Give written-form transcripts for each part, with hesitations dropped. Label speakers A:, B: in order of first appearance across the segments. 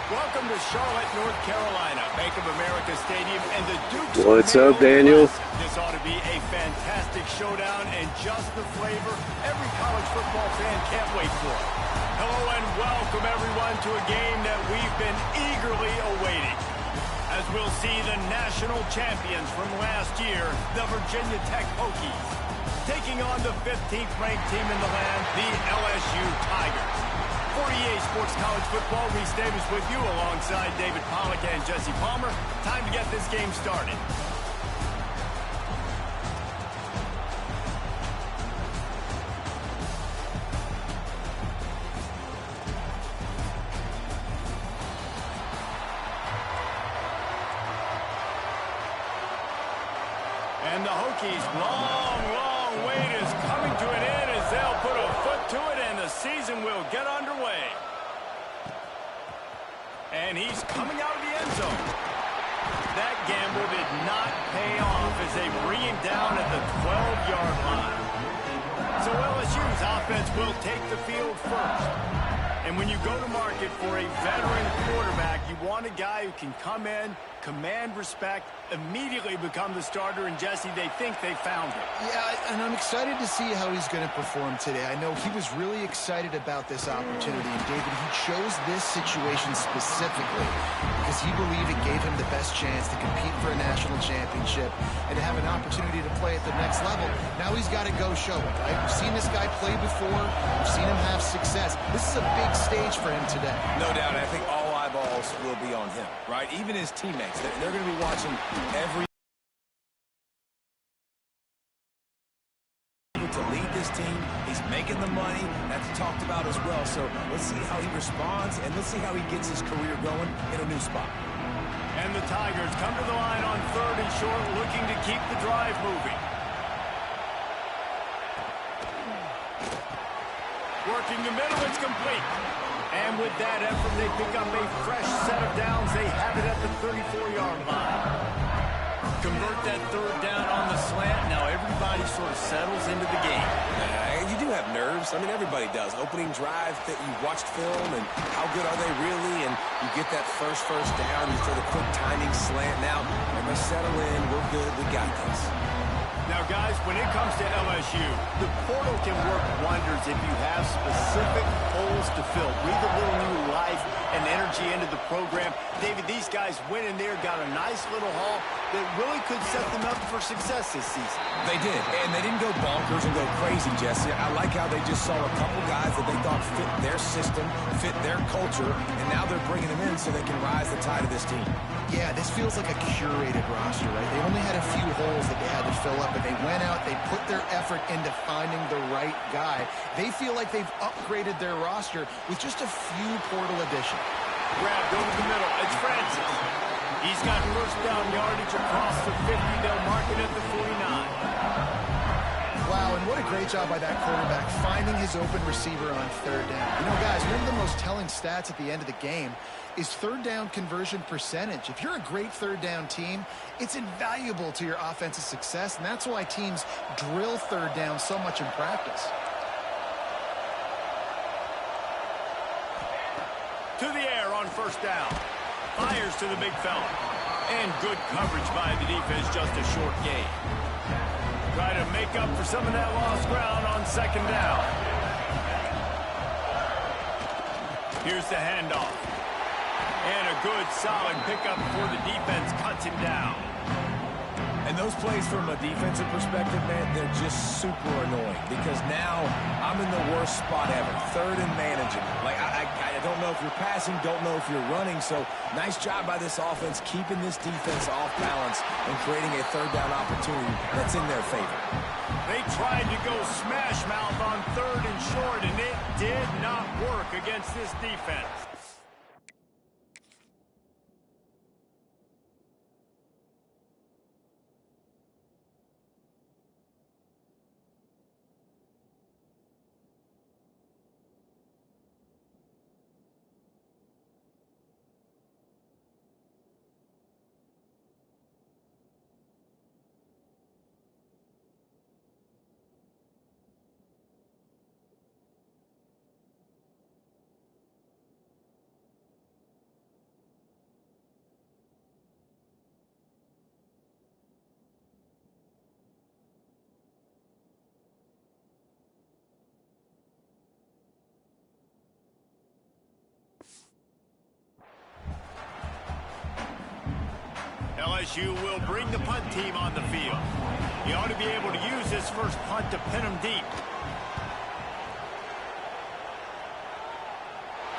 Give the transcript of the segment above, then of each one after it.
A: Welcome to Charlotte, North Carolina, Bank of America Stadium, and the Dukes.
B: What's up, Daniel?
A: This ought to be a fantastic showdown and just the flavor every college football fan can't wait for. Hello and welcome, everyone, to a game that we've been eagerly awaiting. As we'll see the national champions from last year, the Virginia Tech Hokies, taking on the 15th ranked team in the land, the LSU Tigers. For EA Sports College Football, Reese Davis with you alongside David Pollack and Jesse Palmer. Time to get this game started. And the Hokies' long wait is coming to an end as they'll put a foot to it and the season will get underway. And he's coming out of the end zone. That gamble did not pay off as they bring him down at the 12-yard line. So LSU's offense will take the field first. And when you go to market for a veteran quarterback, you want a guy who can come in, command respect, immediately become the starter, and Jesse, they think they found it.
C: Yeah, and I'm excited to see how he's going to perform today. I know he was really excited about this opportunity, and David, he chose this situation specifically because he believed it gave him the best chance to compete for a national championship and to have an opportunity to play at the next level. Now he's got to go show it, right? We've seen this guy play before. We've seen him have success. This is a big stage for him today.
D: No doubt. I think all eyeballs will be on him, right? Even his teammates. They're going to be watching every to lead this team. He's making the money. That's talked about as well. So let's see how he responds, and let's see how he gets his career going in a new spot.
A: And the Tigers come to the line on 3rd and short, looking to keep the drive moving. Working the middle, it's complete. And with that effort, they pick up a fresh set of downs. They have it at the 34-yard line. Convert that 3rd down on the slant. Now everybody sort of settles into the game.
D: You do have nerves. I mean, everybody does. Opening drive that you watched film, and how good are they really? And you get that first down. You throw the quick timing slant. Now, everybody settle in. We're good. We got this.
A: Now, guys, when it comes to LSU, the portal can work wonders if you have specific holes to fill. Breathe a little new life and energy into the program. David, these guys went in there, got a nice little haul that really could set them up for success this season.
D: They did, and they didn't go bonkers and go crazy, Jesse. I like how they just saw a couple guys that they thought fit their system, fit their culture, and now they're bringing them in so they can rise the tide of this team.
C: Yeah, this feels like a curated roster, right? They only had a few holes that they had to fill up, but they went out, they put their effort into finding the right guy. They feel like they've upgraded their roster with just a few portal additions.
A: Grabbed over the middle. It's Francis. He's got first down yardage across the 50. They'll mark it at the 49.
C: Wow, and what a great job by that quarterback finding his open receiver on 3rd down. You know, guys, one of the most telling stats at the end of the game is 3rd down conversion percentage. If you're a great 3rd down team, it's invaluable to your offensive success, and that's why teams drill 3rd down so much in practice.
A: To the air on 1st down. Fires to the big fella. And good coverage by the defense, just a short gain. Try to make up for some of that lost ground on 2nd down. Here's the handoff. And a good, solid pickup before the defense cuts him down.
D: And those plays from a defensive perspective, man, they're just super annoying because now I'm in the worst spot ever. 3rd and managing. Like, I don't know if you're passing, don't know if you're running. So nice job by this offense keeping this defense off balance and creating a 3rd down opportunity that's in their favor.
A: They tried to go smash mouth on 3rd and short, and it did not work against this defense. LSU will bring the punt team on the field. He ought to be able to use this first punt to pin him deep.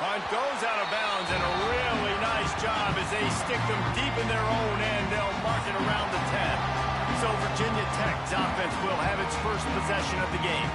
A: Punt goes out of bounds, and a really nice job as they stick them deep in their own end. They'll mark it around the 10. So Virginia Tech's offense will have its first possession of the game.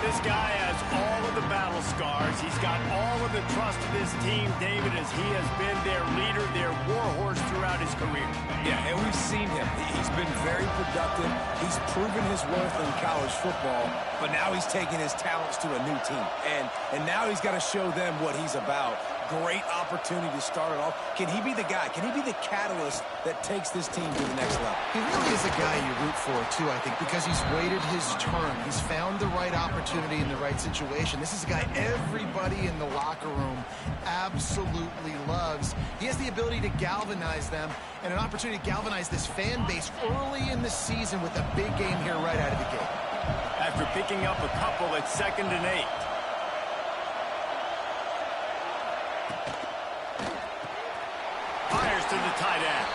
A: This guy has all of the battle scars. He's got all of the trust of this team, David, as he has been their leader, their warhorse throughout his career.
D: Yeah, and we've seen him. He's been very productive. He's proven his worth in college football, but now he's taking his talents to a new team. And now he's got to show them what he's about. Great opportunity to start it off. Can he be the guy? Can he be the catalyst that takes this team to the next level?
C: He really is a guy you root for, too, I think, because he's waited his turn. He's found the right opportunity in the right situation. This is a guy everybody in the locker room absolutely loves. He has the ability to galvanize them and an opportunity to galvanize this fan base early in the season with a big game here right out of the gate.
A: After picking up a couple at 2nd and 8. Fires to the tight end.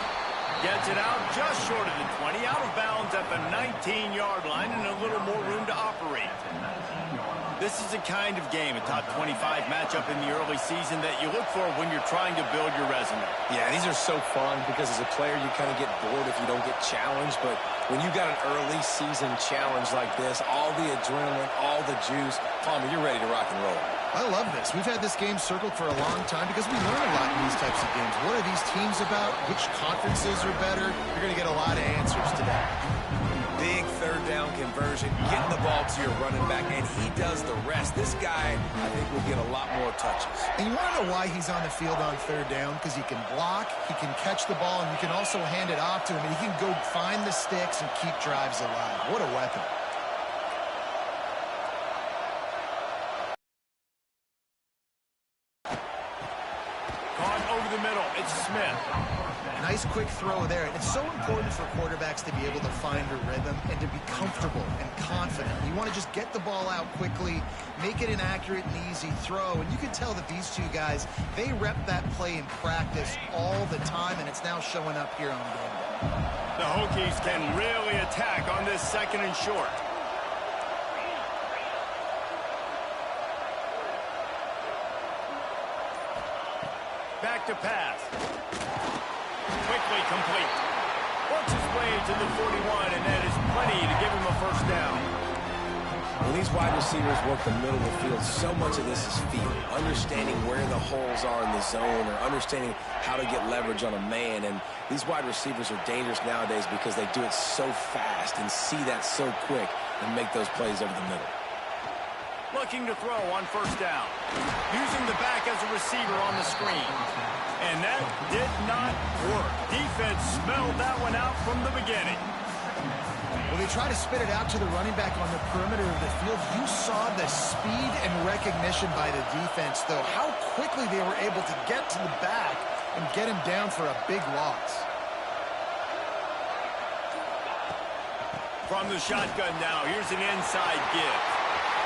A: Gets it out just short of the 20. Out of bounds at the 19-yard line and a little more room to operate. This is the kind of game, a top 25 matchup in the early season that you look for when you're trying to build your resume.
D: Yeah, these are so fun because as a player you kind of get bored if you don't get challenged, but when you got an early season challenge like this, all the adrenaline, all the juice, Palmer, you're ready to rock and roll.
C: I love this. We've had this game circled for a long time because we learn a lot in these types of games. What are these teams about? Which conferences are better? You're going to get a lot of answers today.
D: Big third down conversion, getting the ball to your running back, and he does the rest. This guy, I think, will get a lot more touches.
C: And you want to know why he's on the field on third down? Because he can block, he can catch the ball, and you can also hand it off to him, and he can go find the sticks and keep drives alive. What a weapon.
A: Gone over the middle. It's Smith.
C: Nice quick throw there. And it's so important for quarterbacks to be able to find a rhythm and to be comfortable and confident. You want to just get the ball out quickly, make it an accurate and easy throw. And you can tell that these two guys, they rep that play in practice all the time, and it's now showing up here on game day.
A: The Hokies can really attack on this 2nd and short. Back to pass. Quickly complete. Works his way to the 41, and that is plenty to give him a first down.
D: When these wide receivers work the middle of the field, so much of this is feel. Understanding where the holes are in the zone or understanding how to get leverage on a man. And these wide receivers are dangerous nowadays because they do it so fast and see that so quick and make those plays over the middle.
A: Looking to throw on first down. Using the back as a receiver on the screen. And that did not work. Defense smelled that one out from the beginning.
C: Well, they try to spit it out to the running back on the perimeter of the field. You saw the speed and recognition by the defense, though. How quickly they were able to get to the back and get him down for a big loss.
A: From the shotgun now, here's an inside give.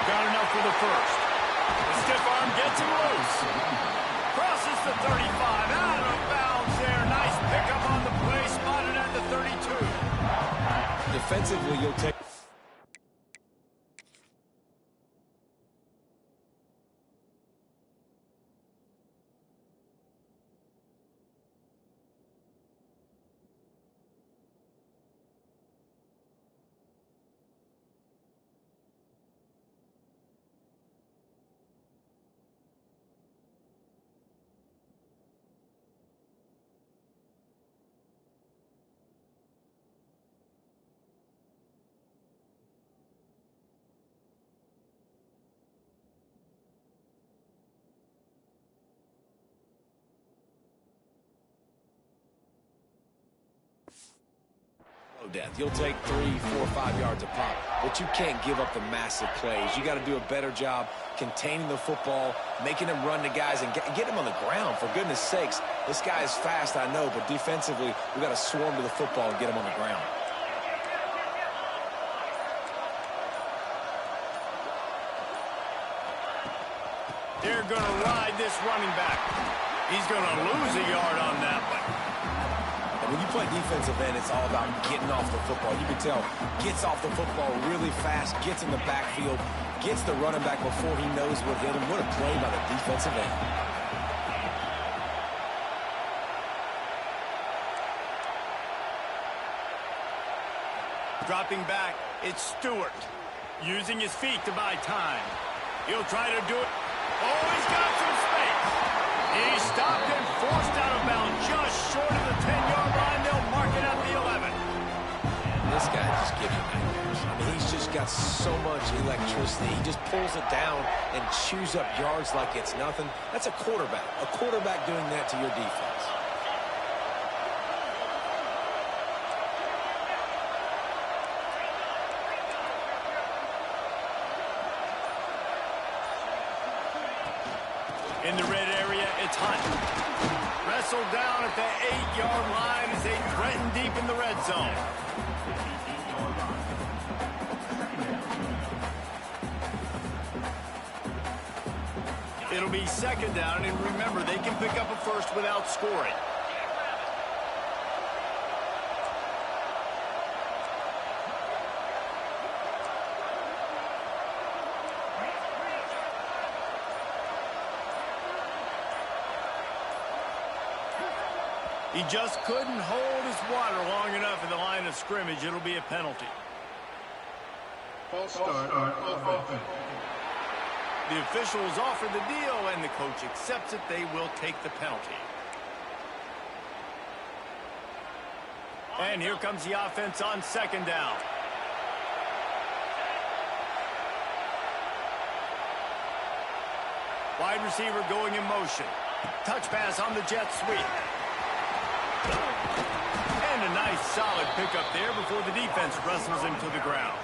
A: Got enough for the first. The stiff arm gets him loose. Crosses the 35, out of bounds there. Nice pickup on the play, spotted at the 32.
D: Defensively, you'll take... Death. You'll take 3, 4, 5 yards a pop, but you can't give up the massive plays. You got to do a better job containing the football, making him run to guys, and get him on the ground. For goodness sakes, this guy is fast, I know, but defensively, we got to swarm to the football and get him on the ground.
A: They're going to ride this running back. He's going to lose a yard on that one.
D: And When you play defensive end, it's all about getting off the football. You can tell, gets off the football really fast, gets in the backfield, gets the running back before he knows what hit him. What a play by the defensive end.
A: Dropping back, it's Stewart. Using his feet to buy time. He'll try to do it. Oh, he's got some space. He's stopped and forced out of bounds just short of the 10-yard line. They'll mark it at the 11.
D: And this guy just gives you nightmares. I mean, he's just got so much electricity. He just pulls it down and chews up yards like it's nothing. That's a quarterback. A quarterback doing that to your defense.
A: In the red area, it's Hunt. Wrestled down at the 8-yard line as they threaten deep in the red zone. It'll be second down, and remember, they can pick up a first without scoring. He just couldn't hold his water long enough in the line of scrimmage. It'll be a penalty.
B: False start on offense.
A: The officials offer the deal, and the coach accepts it. They will take the penalty. And here comes the offense on second down. Wide receiver going in motion. Touch pass on the jet sweep. And a nice solid pickup there before the defense wrestles him to the ground.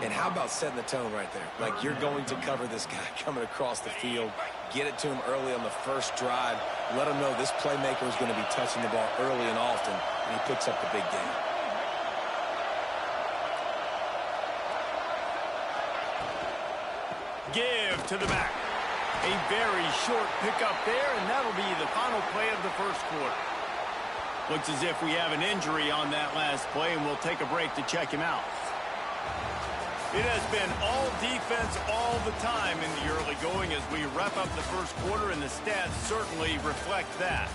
D: And how about setting the tone right there? Like, you're going to cover this guy coming across the field, get it to him early on the first drive, let him know this playmaker is going to be touching the ball early and often, and he picks up the big game.
A: Give to the back. A very short pickup there, and that'll be the final play of the first quarter. Looks as if we have an injury on that last play, and we'll take a break to check him out. It has been all defense all the time in the early going as we wrap up the first quarter, and the stats certainly reflect that.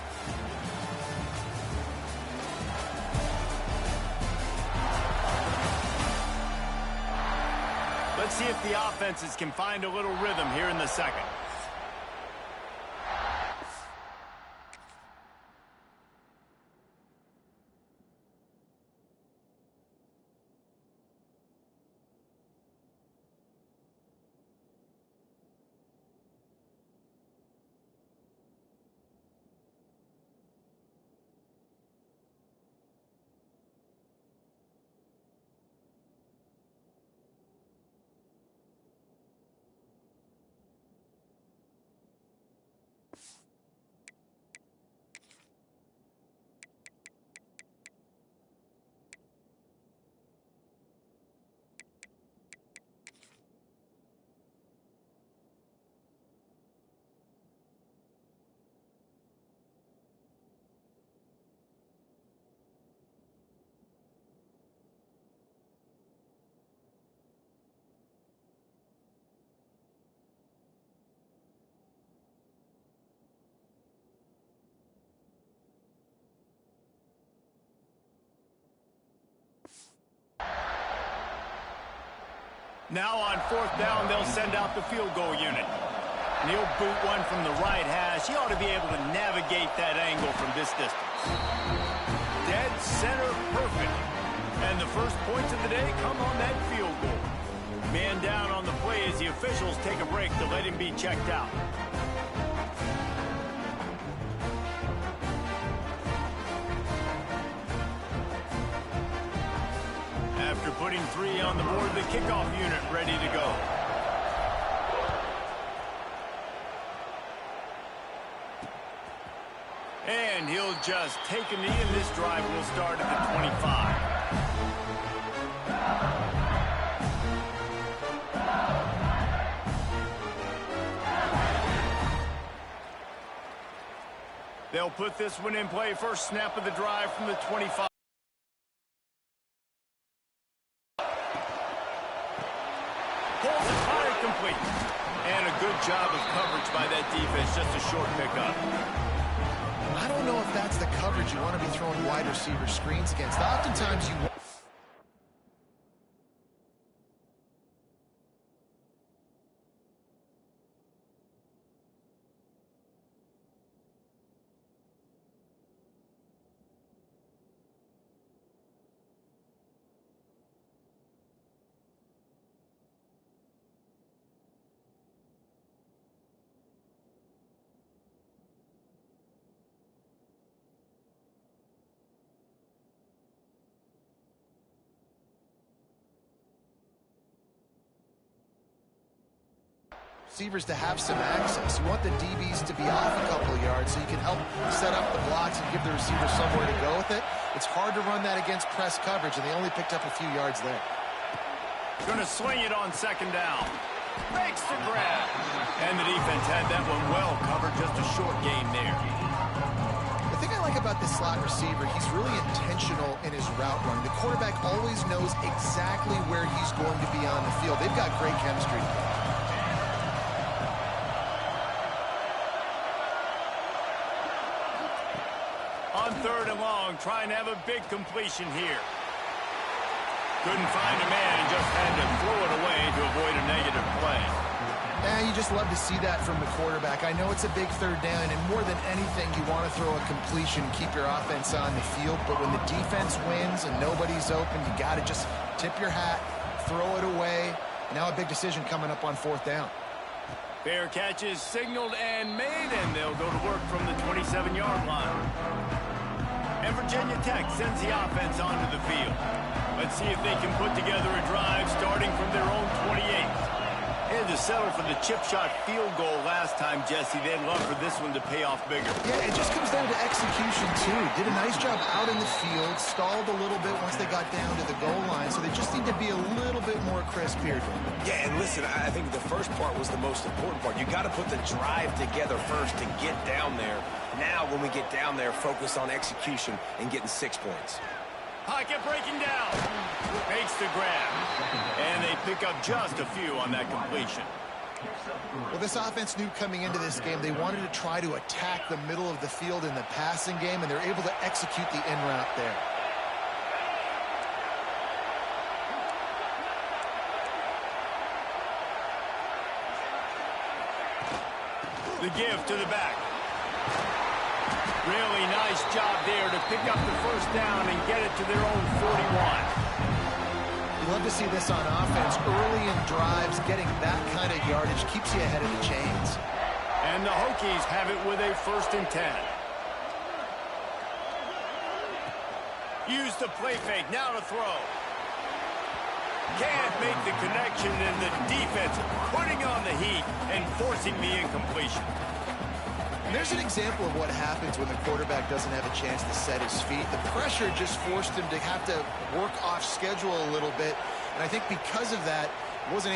A: Let's see if the offenses can find a little rhythm here in the second. Now on fourth down, they'll send out the field goal unit. And he'll boot one from the right hash. He ought to be able to navigate that angle from this distance. Dead center perfect. And the first points of the day come on that field goal. Man down on the play as the officials take a break to let him be checked out. After putting 3 on the board, the kickoff unit ready to go. And he'll just take a knee, and this drive will start at the 25. They'll put this one in play. First snap of the drive from the 25. Pulls it high, complete. And a good job of coverage by that defense. Just a short pickup.
C: I don't know if that's the coverage you want to be throwing wide receiver screens against. Oftentimes you want... receivers to have some access. You want the DBs to be off a couple of yards so you can help set up the blocks and give the receivers somewhere to go with it. It's hard to run that against press coverage, and they only picked up a few yards there.
A: Going to swing it on second down. Makes the grab. And the defense had that one well covered. Just a short gain there.
C: The thing I like about this slot receiver, he's really intentional in his route running. The quarterback always knows exactly where he's going to be on the field. They've got great chemistry.
A: On third and long, trying to have a big completion here. Couldn't find a man and just had to throw it away to avoid a negative play.
C: Yeah, you just love to see that from the quarterback. I know it's a big third down, and more than anything, you want to throw a completion and keep your offense on the field. But when the defense wins and nobody's open, you got to just tip your hat, throw it away. Now a big decision coming up on fourth down.
A: Fair catch is signaled and made, and they'll go to work from the 27-yard line. And Virginia Tech sends the offense onto the field. Let's see if they can put together a drive starting from their own 28. Had to settle for the chip shot field goal last time, Jesse. They'd love for this one to pay off bigger.
C: Yeah, it just comes down to execution, too. Did a nice job out in the field, stalled a little bit once they got down to the goal line, so they just need to be a little bit more crisp here.
D: Yeah, and listen, I think the first part was the most important part. You got to put the drive together first to get down there. Now, when we get down there, focus on execution and getting 6 points.
A: Pocket breaking down. Makes the grab. And they pick up just a few on that completion.
C: Well, this offense knew coming into this game they wanted to try to attack the middle of the field in the passing game, and they're able to execute the in route there.
A: The give to the back. Really nice job there to pick up the first down and get it to their own 41.
C: You love to see this on offense. Early in drives, getting that kind of yardage keeps you ahead of the chains.
A: And the Hokies have it with a 1st and 10. Use the play fake, now to throw. Can't make the connection, and the defense putting on the heat and forcing the incompletion.
C: And there's an example of what happens when the quarterback doesn't have a chance to set his feet. The pressure just forced him to have to work off schedule a little bit. And I think because of that, wasn't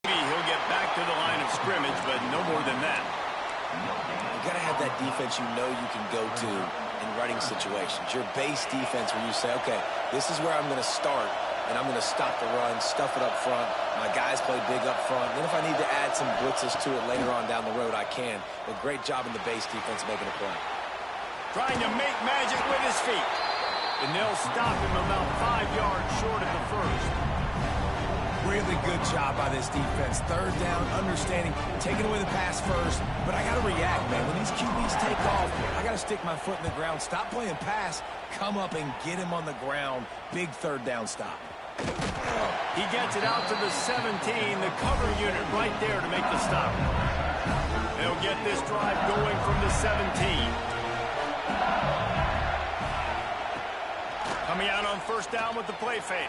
A: maybe he'll get back to the line of scrimmage, but no more than that.
D: You got to have that defense you know you can go to in running situations. Your base defense where you say, okay, this is where I'm going to start, and I'm going to stop the run, stuff it up front. My guys play big up front. Then if I need to add some blitzes to it later on down the road, I can. But great job in the base defense making a play.
A: Trying to make magic with his feet. And they'll stop him about 5 yards short of the first.
D: Really good job by this defense. Third down, understanding, taking away the pass first. But I got to react, man. When these QBs take off, I got to stick my foot in the ground. Stop playing pass. Come up and get him on the ground. Big third down stop.
A: He gets it out to the 17. The cover unit right there to make the stop. They'll get this drive going from the 17. Coming out on first down with the play fake.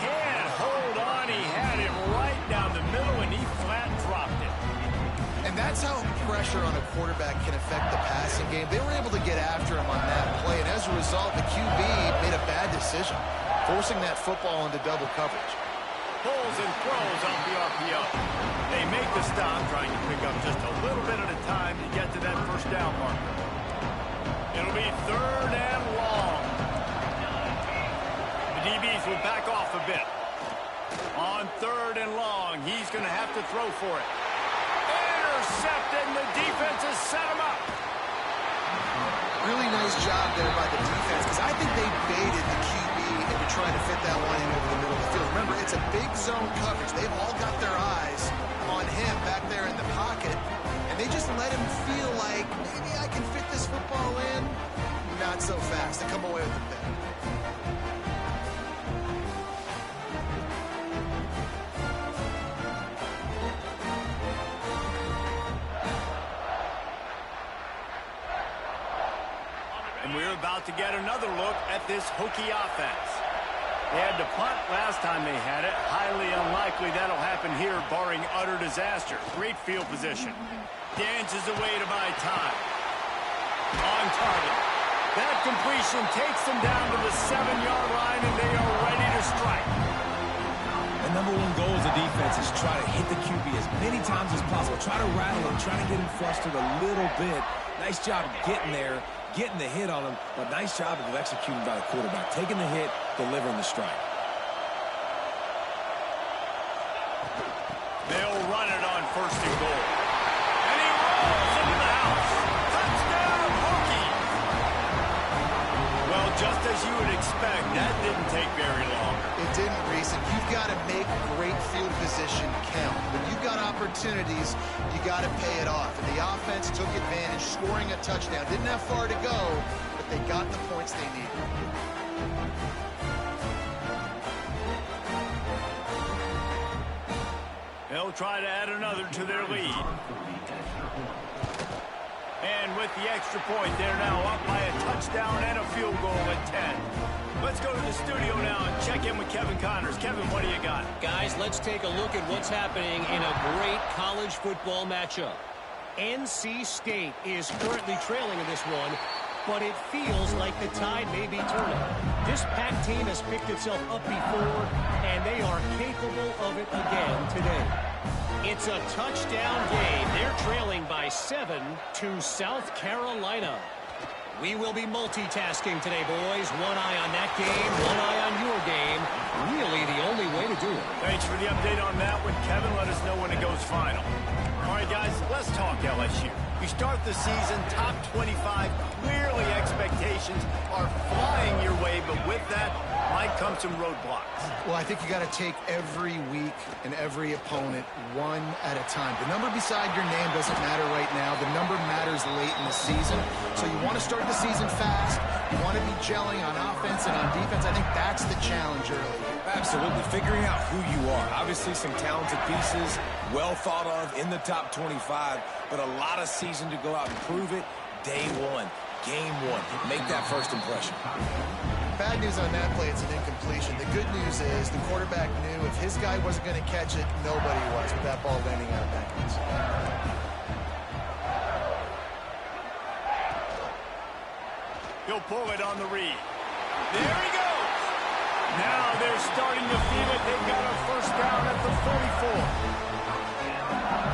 A: Can't hold on. He had him right down the middle, and he flat dropped it.
C: And that's how pressure on a quarterback can affect the passing game. They were able to get after him on that play, and as a result, the QB made a bad decision, forcing that football into double coverage.
A: Pulls and throws off the RPO. They make the stop, trying to pick up just a little bit at a time to get to that first down marker. It'll be 3rd and long. The DBs will back off a bit. On 3rd and long, he's going to have to throw for it. Intercepted, and the defense has set him up.
C: Really nice job there by the defense, because I think they baited the QB into trying to fit that one in over the middle of the field. Remember, it's a big zone coverage. They've all got their eyes on him back there in the pocket, and they just let him feel like, maybe I can fit this football in. Not so fast. They come away with the pick.
A: And we're about to get another look at this Hokie offense. They had to punt last time they had it. Highly unlikely that'll happen here, barring utter disaster. Great field position. Dances away to buy time. On target. That completion takes them down to the 7-yard line, and they are ready to strike.
D: The number one goal as a defense is try to hit the QB as many times as possible. Try to rattle him, try to get him flustered a little bit. Nice job getting there, getting the hit on him, but nice job of executing by the quarterback. Taking the hit, delivering the strike.
A: They'll run it on 1st and goal. And he rolls into the house. Touchdown, Hokies! Well, just as you would expect, that didn't take very long.
C: It didn't, Reese, and you've got to make great field position count. When you've got opportunities, you got to pay it off. And the offense took advantage, scoring a touchdown. Didn't have far to go, but they got the points they needed.
A: They'll try to add another to their lead. And with the extra point, they're now up by a touchdown and a field goal at 10. Let's go to the studio now and check in with Kevin Connors. Kevin, what do you got?
B: Guys, let's take a look at what's happening in a great college football matchup. NC State is currently trailing in this one, but it feels like the tide may be turning. This Pac team has picked itself up before, and they are capable of it again today. It's a touchdown game. They're trailing by 7 to South Carolina. We will be multitasking today, boys. One eye on that game, one eye on your game. Really the only way to do it.
A: Thanks for the update on that one, Kevin. Let us know when it goes final. All right, guys, let's talk LSU. We start the season top 25. Clearly expectations are flying your way, but with that might come some roadblocks.
C: Well, I think you got to take every week and every opponent one at a time. The number beside your name doesn't matter right now. The number matters late in the season. So you want to start the season fast. You want to be gelling on offense and on defense. I think that's the challenge early.
D: Absolutely. Figuring out who you are. Obviously some talented pieces, well thought of in the top 25, but a lot of season to go out and prove it. Day one, game one. Make that first impression.
C: Bad news on that play, it's an incompletion. The good news is the quarterback knew if his guy wasn't going to catch it, nobody was with that ball landing out of bounds.
A: He'll pull it on the read. There he goes. Now they're starting to feel it. They've got a first down at the 44.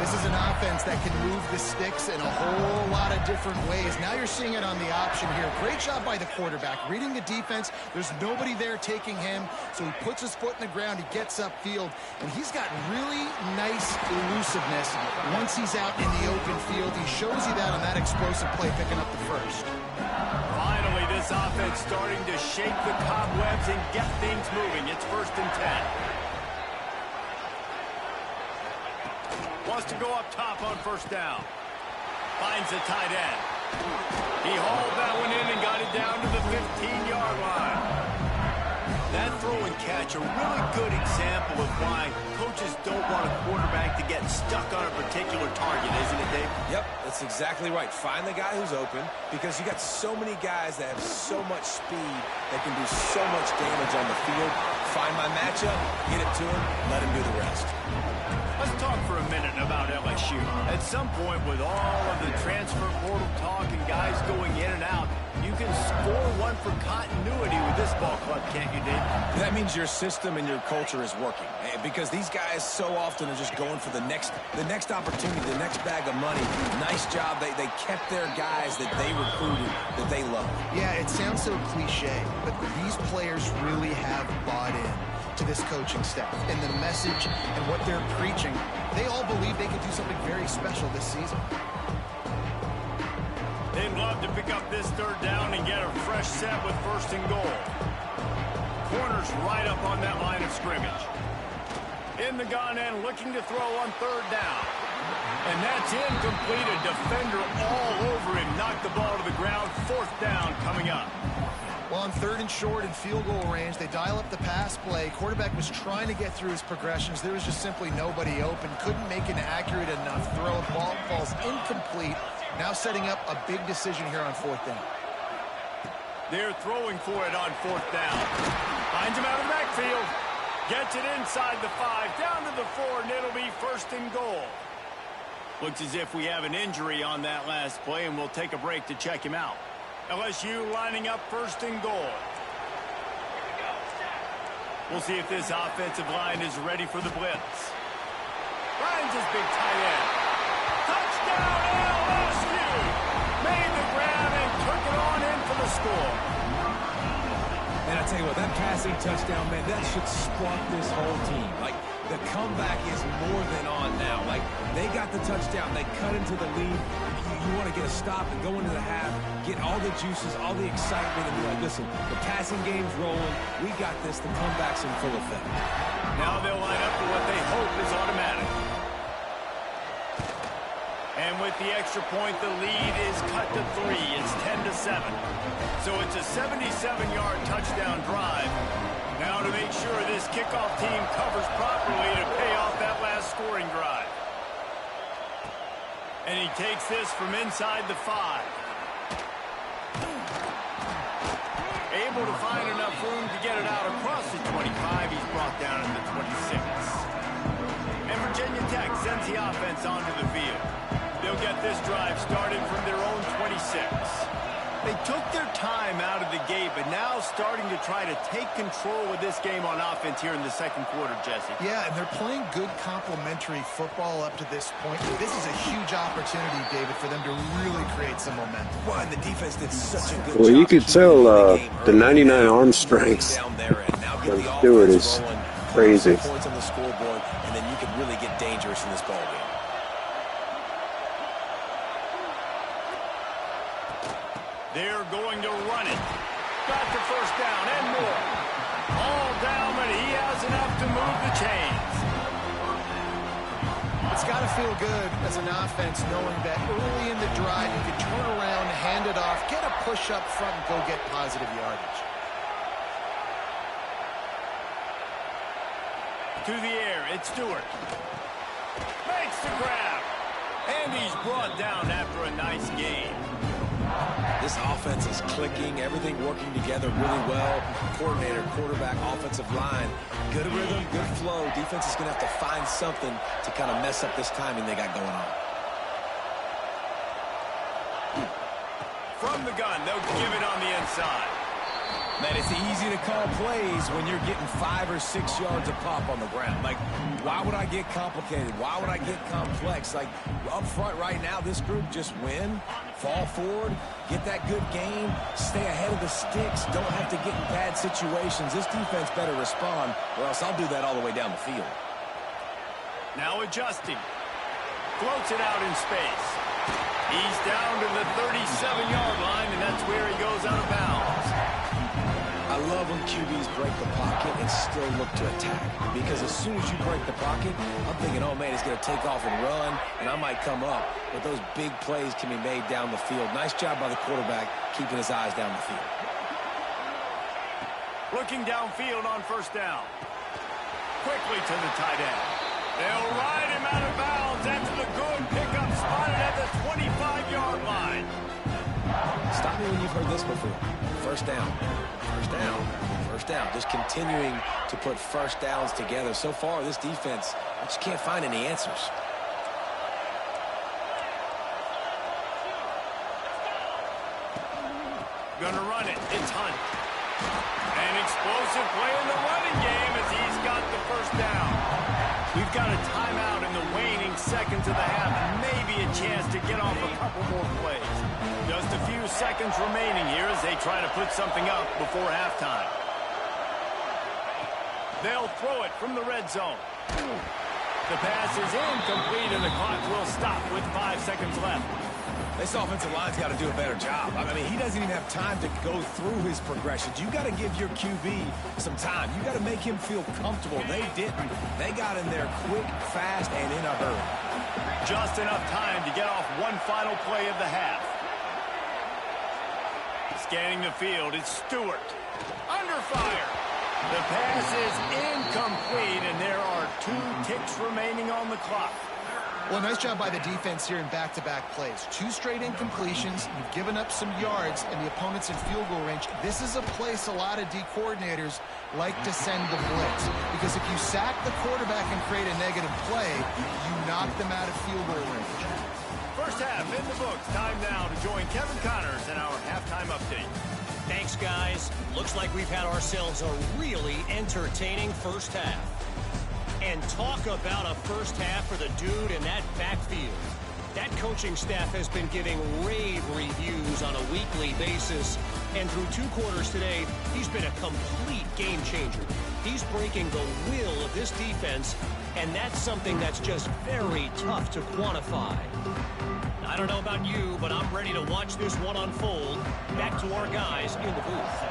C: This is an offense that can move the sticks in a whole lot of different ways. Now you're seeing it on the option here. Great job by the quarterback. Reading the defense, there's nobody there taking him, so he puts his foot in the ground, he gets upfield, and he's got really nice elusiveness once he's out in the open field. He shows you that on that explosive play, picking up the first.
A: Finally, this offense starting to shake the cobwebs and get things moving. It's 1st and 10. Wants to go up top on first down. Finds the tight end. He hauled that one in and got it down to the 15-yard line. That throw and catch, a really good example of why coaches don't want a quarterback to get stuck on a particular target, isn't it, Dave?
D: Yep, that's exactly right. Find the guy who's open, because you got so many guys that have so much speed that can do so much damage on the field. Find my matchup, get it to him, let him do the rest.
A: Let's talk for a minute about LSU. At some point, with all of the transfer portal talk and guys going in and out, You can score one for continuity with this ball club, can't you, Dave?
D: That means your system and your culture is working. Because these guys so often are just going for the next opportunity, the next bag of money. Nice job. They kept their guys that they recruited, that they love.
C: Yeah, it sounds so cliche, but these players really have bought in to this coaching staff and the message and what they're preaching. They all believe they can do something very special this season.
A: They'd love to pick up this third down and get a fresh set with 1st and goal. Corners right up on that line of scrimmage. In the gun and looking to throw on 3rd down. And that's incomplete. A defender all over him. Knocked the ball to the ground. 4th down coming up.
C: Well, on 3rd and short and field goal range, they dial up the pass play. Quarterback was trying to get through his progressions. There was just simply nobody open. Couldn't make an accurate enough throw. Ball falls incomplete. Now setting up a big decision here on 4th down.
A: They're throwing for it on 4th down. Finds him out of the backfield. Gets it inside the 5, down to the 4, and it'll be 1st and goal. Looks as if we have an injury on that last play, and we'll take a break to check him out. LSU lining up 1st and goal. We'll see if this offensive line is ready for the blitz. Finds his big tight end. Touchdown, LSU! Made the grab and took it on in for the score.
D: And I tell you what, that passing touchdown, man, that should spark this whole team. Like, the comeback is more than on now. Like, they got the touchdown. They cut into the lead. You want to get a stop and go into the half, get all the juices, all the excitement, and be like, listen, the passing game's rolling. We got this. The comeback's in full effect.
A: Now they'll line up for what they hope is automatic. And with the extra point, the lead is cut to 3. It's 10-7. So it's a 77-yard touchdown drive. Now to make sure this kickoff team covers properly to pay off that last scoring drive. And he takes this from inside the 5. Able to find enough room to get it out across the 25. He's brought down at the 26. And Virginia Tech sends the offense onto the field. They'll get this drive started from their own 26. They took their time out of the gate, but now starting to try to take control of this game on offense here in the 2nd quarter, Jesse.
C: Yeah, and they're playing good complementary football up to this point. This is a huge opportunity, David, for them to really create some momentum.
D: Well, and the defense did such a good
E: Well,
D: job.
E: you could tell the 99 arm strength of Stewart is crazy.
D: Points on the scoreboard, and then you can really get dangerous in this ball game.
A: They're going to run it. Got the 1st down and more. All down, but he has enough to move the chains.
C: It's got to feel good as an offense knowing that early in the drive you can turn around, hand it off, get a push up front, and go get positive yardage.
A: To the air, it's Stewart. Makes the grab. And he's brought down after a nice game.
D: This offense is clicking, everything working together really well. Coordinator, quarterback, offensive line. Good rhythm, good flow. Defense is going to have to find something to kind of mess up this timing they got going on.
A: From the gun, they'll give it on the inside.
D: Man, it's easy to call plays when you're getting 5 or 6 yards a pop on the ground. Like, why would I get complicated? Why would I get complex? Like, up front right now, this group just win, fall forward, get that good game, stay ahead of the sticks, don't have to get in bad situations. This defense better respond, or else I'll do that all the way down the field.
A: Now adjusting. Floats it out in space. He's down to the 37-yard line, and that's where he goes out of bounds.
D: I love when QBs break the pocket and still look to attack. Because as soon as you break the pocket, I'm thinking, oh, man, he's going to take off and run, and I might come up. But those big plays can be made down the field. Nice job by the quarterback keeping his eyes down the field.
A: Looking downfield on 1st down. Quickly to the tight end. They'll ride him out of bounds after the good pickup spotted at the 25-yard line.
D: Stop me when you've heard this before. 1st down. 1st down. 1st down. Just continuing to put 1st downs together. So far, this defense just can't find any answers.
A: Gonna run it. It's Hunt. An explosive play in the running game as he's got the first down. We've got a timeout in the waning seconds of the half. Maybe a chance to get off a couple more plays. Just a few seconds remaining here as they try to put something up before halftime. They'll throw it from the red zone. The pass is incomplete and the clock will stop with 5 seconds left.
D: This offensive line's got to do a better job. I mean, he doesn't even have time to go through his progressions. You got to give your QB some time. You got to make him feel comfortable. They didn't. They got in there quick, fast, and in a hurry.
A: Just enough time to get off one final play of the half. Scanning the field, it's Stewart. Under fire. The pass is incomplete, and there are 2 ticks remaining on the clock.
C: Well, nice job by the defense here in back-to-back plays. 2 straight incompletions. You've given up some yards, and the opponent's in field goal range. This is a place a lot of D coordinators like to send the blitz, because if you sack the quarterback and create a negative play, you knock them out of field goal range.
A: First half in the books. Time now to join Kevin Connors in our halftime update.
B: Thanks, guys. Looks like we've had ourselves a really entertaining first half. And talk about a first half for the dude in that backfield. That coaching staff has been giving rave reviews on a weekly basis. And through 2 quarters today, he's been a complete game changer. He's breaking the will of this defense, and that's something that's just very tough to quantify. I don't know about you, but I'm ready to watch this one unfold. Back to our guys in the booth.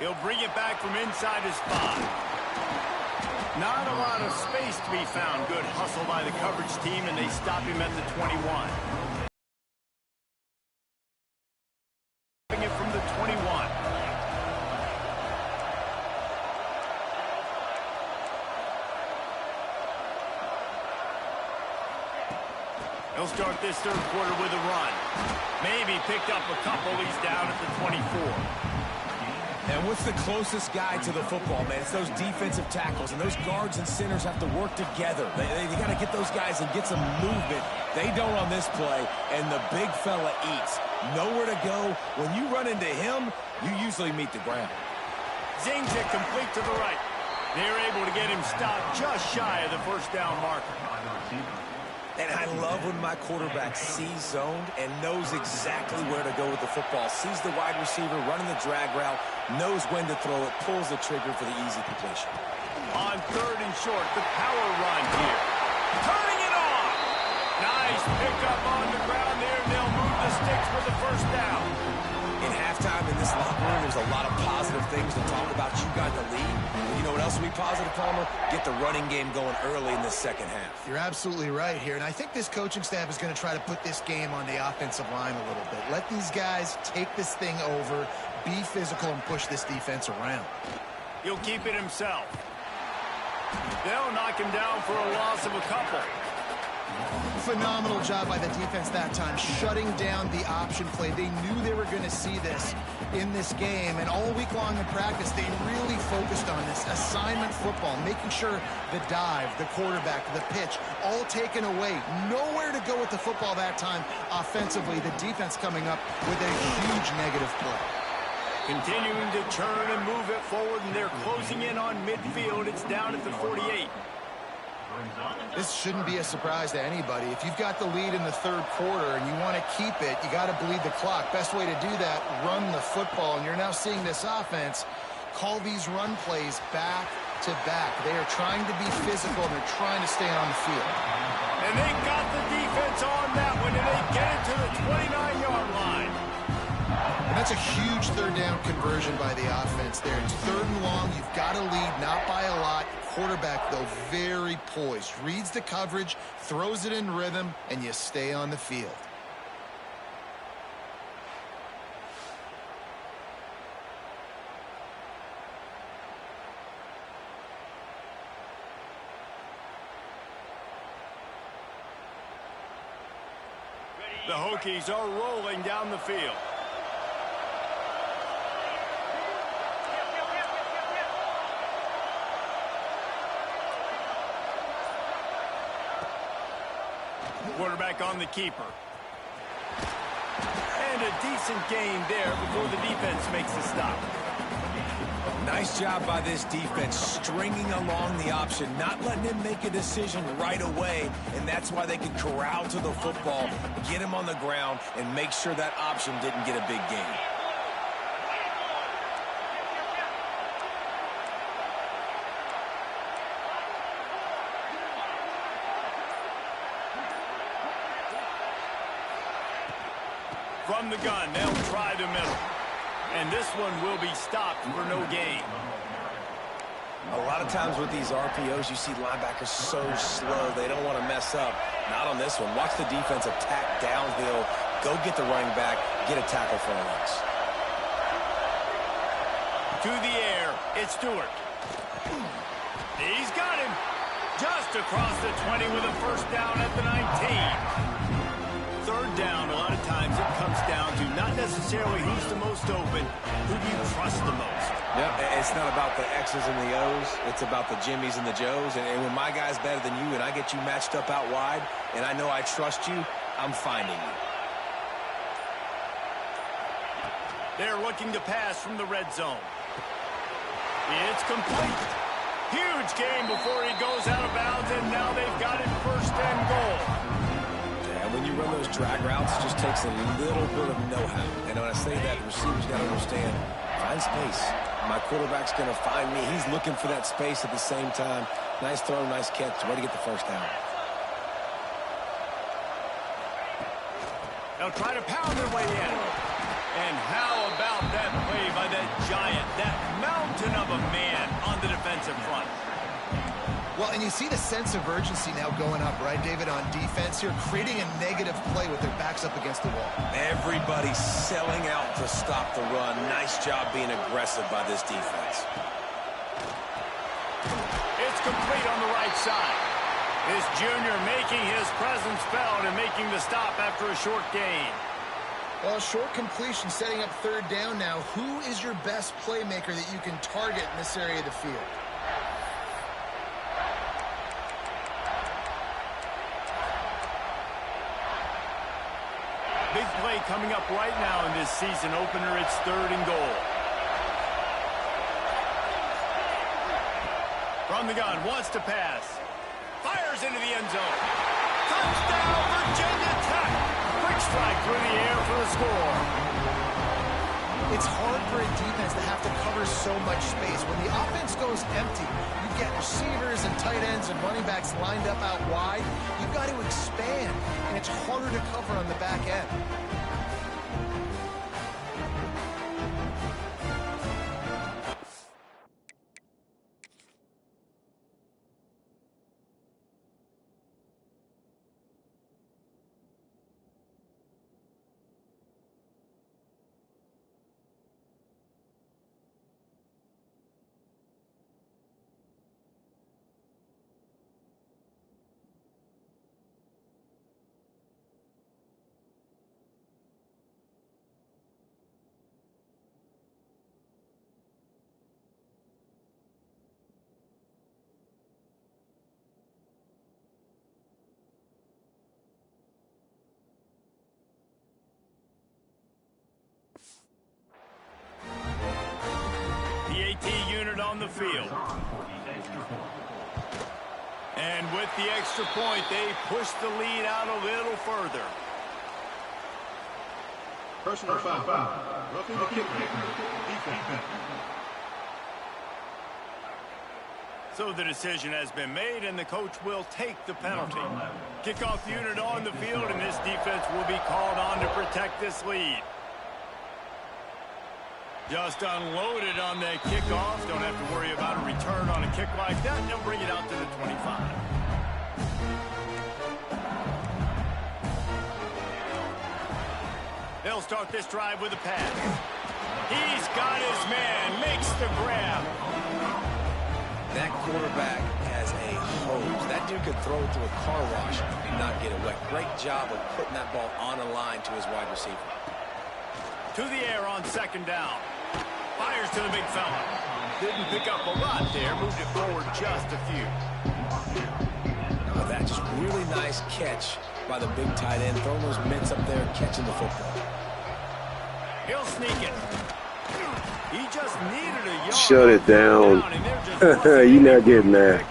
A: He'll bring it back from inside his 5. Not a lot of space to be found. Good hustle by the coverage team, and they stop him at the 21. Bring it from the 21. He'll start this 3rd quarter with a run. Maybe picked up a couple. He's down at the 24.
D: And what's the closest guy to the football, man? It's those defensive tackles, and those guards and centers have to work together. They got to get those guys and get some movement. They don't on this play, and the big fella eats. Nowhere to go. When you run into him, you usually meet the ground.
A: Zings it complete to the right. They're able to get him stopped just shy of the first down marker.
D: And I love when my quarterback sees zoned and knows exactly where to go with the football. Sees the wide receiver running the drag route, knows when to throw it, pulls the trigger for the easy completion.
A: On 3rd and short, the power run here. Turning it on! Nice pickup on the ground there, and they'll move the sticks for the first down.
D: In halftime in this locker room, there's a lot of positive things to talk about. You got the lead. But you know what else will be positive, Palmer? Get the running game going early in the second half.
C: You're absolutely right here, and I think this coaching staff is going to try to put this game on the offensive line a little bit. Let these guys take this thing over, be physical, and push this defense around.
A: He'll keep it himself. They'll knock him down for a loss of a couple.
C: Phenomenal job by the defense that time, shutting down the option play. They knew they were going to see this in this game, and all week long in practice, they really focused on this assignment football, making sure the dive, the quarterback, the pitch, all taken away. Nowhere to go with the football that time offensively. The defense coming up with a huge negative play.
A: Continuing to turn and move it forward, and they're closing in on midfield. It's down at the 48.
C: This shouldn't be a surprise to anybody. If you've got the lead in the 3rd quarter and you want to keep it, you got to bleed the clock. Best way to do that, run the football. And you're now seeing this offense call these run plays back to back. They are trying to be physical, and they're trying to stay on the field.
A: And they got the defense on that one, and they get it to the 29-yard line.
C: And that's a huge 3rd down conversion by the offense there. It's 3rd and long. You've got to lead, not by a lot. Quarterback, though, very poised. Reads the coverage, throws it in rhythm, and you stay on the field.
A: The Hokies are rolling down the field. Quarterback on the keeper. And a decent gain there before the defense makes the stop.
D: Nice job by this defense, stringing along the option, not letting him make a decision right away, and that's why they could corral to the football, get him on the ground, and make sure that option didn't get a big gain.
A: From the gun, they'll try the middle. And this one will be stopped for no gain.
D: A lot of times with these RPOs, you see linebackers so slow, they don't want to mess up. Not on this one. Watch the defense attack downhill, go get the running back, get a tackle for a loss.
A: To the air, it's Stewart. He's got him. Just across the 20 with a first down at the 19. Third down, a lot of times it comes down to not necessarily who's the most open, who do you trust the most.
D: Yep, it's not about the X's and the O's, it's about the Jimmies and the Joes. And when my guy's better than you and I get you matched up out wide, and I know I trust you, I'm finding you.
A: They're looking to pass from the red zone. It's complete. Huge gain before he goes out of bounds, and now they've got it first and goal.
D: When you run those drag routes, it just takes a little bit of know-how. And when I say that, the receiver's got to understand, find space. My quarterback's going to find me. He's looking for that space at the same time. Nice throw, nice catch. Way to get the first down.
A: They'll try to pound their way in. And how about that play by that giant, that mountain of a man on the defensive front?
C: Well, and you see the sense of urgency now going up, right, David, on defense here, creating a negative play with their backs up against the wall.
D: Everybody's selling out to stop the run. Nice job being aggressive by this defense.
A: It's complete on the right side. This junior making his presence felt and making the stop after a short gain.
C: Well, short completion setting up third down now. Who is your best playmaker that you can target in this area of the field?
A: Big play coming up right now in this season opener. It's third and goal. From the gun, wants to pass. Fires into the end zone. Touchdown, Virginia Tech. Quick strike through the air for the score.
C: It's hard for a defense to have to cover so much space. When the offense goes empty, you get receivers and tight ends and running backs lined up out wide. You've got to expand, and it's harder to cover on the back end.
A: The AT unit on the field. And with the extra point, they push the lead out a little further.
F: Personal foul. Roughing the kicker. Defense.
A: So the decision has been made, and the coach will take the penalty. Kickoff unit on the field, and this defense will be called on to protect this lead. Just unloaded on that kickoff. Don't have to worry about a return on a kick like that. They'll bring it out to the 25. They'll start this drive with a pass. He's got his man. Makes the grab.
D: That quarterback has a hose. That dude could throw it to a car wash and not get it wet. Great job of putting that ball on a line to his wide receiver.
A: To the air on second down. Fires to the big fella. Didn't pick up a lot there. Moved it forward just a few.
D: Now that just really nice catch by the big tight end, throwing those mitts up there, catching the football.
A: He'll sneak it. He just needed a yard.
E: Shut it down. You're not getting that.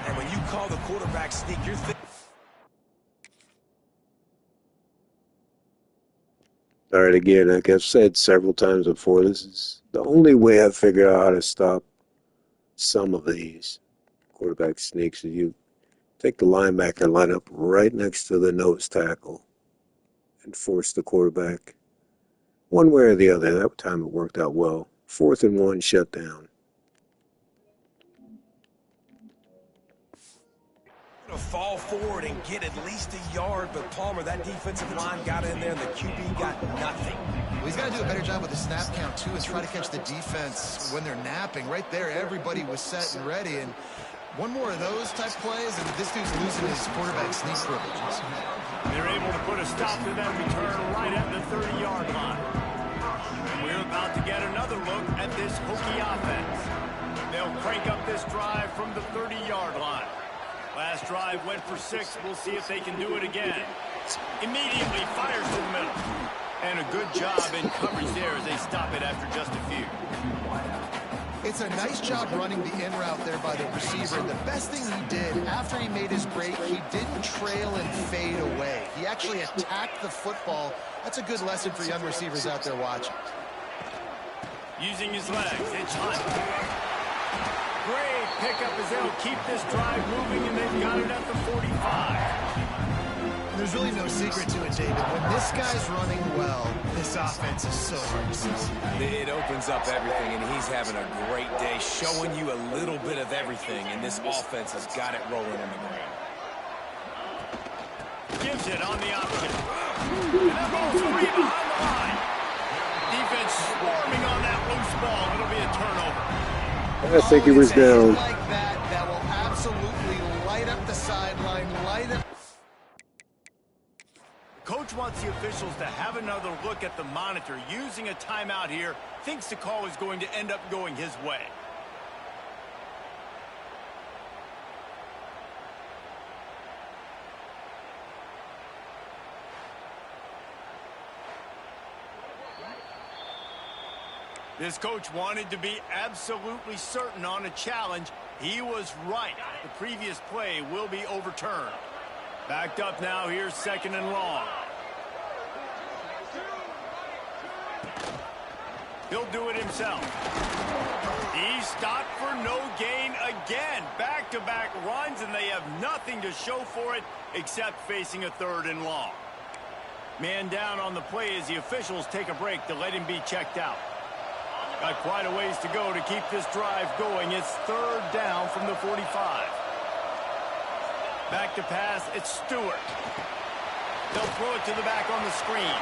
D: And when you call the quarterback sneak, you're thinking.
E: All right, again, like I've said several times before, this is the only way I've figured out how to stop some of these quarterback sneaks. Is you take the linebacker and line up right next to the nose tackle and force the quarterback one way or the other. That time it worked out well. 4th and 1, shut down.
D: To fall forward and get at least a yard, but Palmer, that defensive line got in there, and the QB got nothing.
C: Well, he's got to do a better job with the snap count, too, and try to catch the defense when they're napping. Right there, everybody was set and ready, and one more of those type plays, and this dude's losing his quarterback sneak privileges.
A: They're able to put a stop to that return right at the 30-yard line. We're about to get another look at this Hokie offense. They'll crank up this drive from the 30-yard line. Last drive went for 6. We'll see if they can do it again. Immediately fires to the middle. And a good job in coverage there as they stop it after just a few.
C: It's a nice job running the in route there by the receiver. The best thing he did after he made his break, he didn't trail and fade away. He actually attacked the football. That's a good lesson for young receivers out there watching.
A: Using his legs, it's Hunt. Great pickup as they'll keep this drive moving, and they've got it at the 45.
C: There's really no secret to it, David. When this guy's running well, this offense is so hard to see.
D: It opens up everything, and he's having a great day, showing you a little bit of everything, and this offense has got it rolling in the ground.
A: Gives it on the option. And that ball's free behind the line. Defense swarming on that loose ball. It'll be a turnover.
E: I think he was down.
C: Like that will absolutely light up the sideline, light up.
A: Coach wants the officials to have another look at the monitor. Using a timeout here, thinks the call is going to end up going his way. This coach wanted to be absolutely certain on a challenge. He was right. The previous play will be overturned. Backed up now. Here's 2nd and long. He'll do it himself. He's stopped for no gain again. Back-to-back runs, and they have nothing to show for it except facing a 3rd and long. Man down on the play as the officials take a break to let him be checked out. Got quite a ways to go to keep this drive going. It's 3rd down from the 45. Back to pass, it's Stewart. They'll throw it to the back on the screen.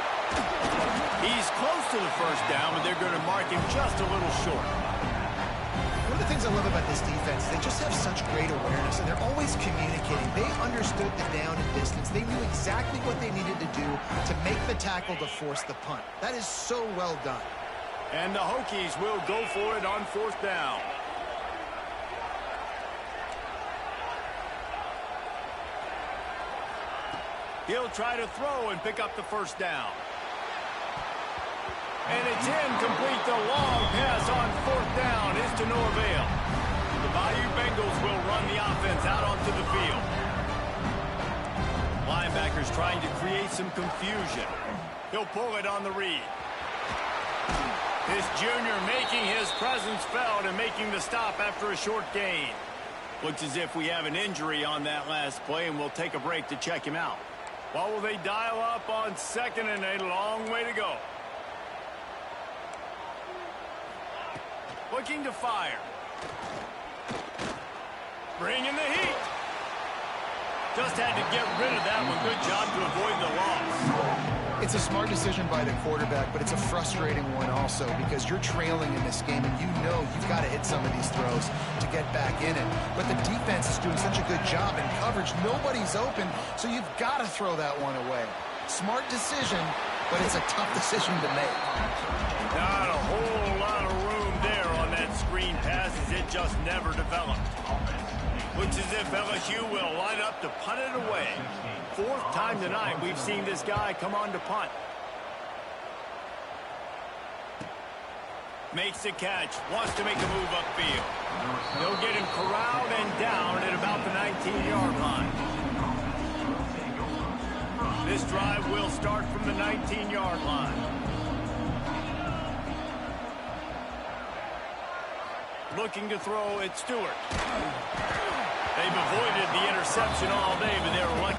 A: He's close to the 1st down, but they're going to mark him just a little short.
C: One of the things I love about this defense, they just have such great awareness, and they're always communicating. They understood the down and distance. They knew exactly what they needed to do to make the tackle to force the punt. That is so well done.
A: And the Hokies will go for it on 4th down. He'll try to throw and pick up the 1st down. And it's incomplete. The long pass on 4th down is to no avail. The Bayou Bengals will run the offense out onto the field. Linebackers trying to create some confusion. He'll pull it on the read. This junior making his presence felt and making the stop after a short gain. Looks as if we have an injury on that last play, and we'll take a break to check him out. What will they dial up on 2nd and a long way to go? Looking to fire. Bringing the heat. Just had to get rid of that one. Good job to avoid the loss.
C: It's a smart decision by the quarterback, but it's a frustrating one also because you're trailing in this game and you know you've got to hit some of these throws to get back in it. But the defense is doing such a good job in coverage. Nobody's open, so you've got to throw that one away. Smart decision, but it's a tough decision to make.
A: Not a whole lot of room there on that screen pass as it just never developed. Looks as if LSU will line up to punt it away. Fourth time tonight we've seen this guy come on to punt. Makes the catch. Wants to make a move upfield. They'll get him corralled and down at about the 19-yard line. This drive will start from the 19-yard line. Looking to throw at Stewart. They've avoided the interception all day, but they're lucky.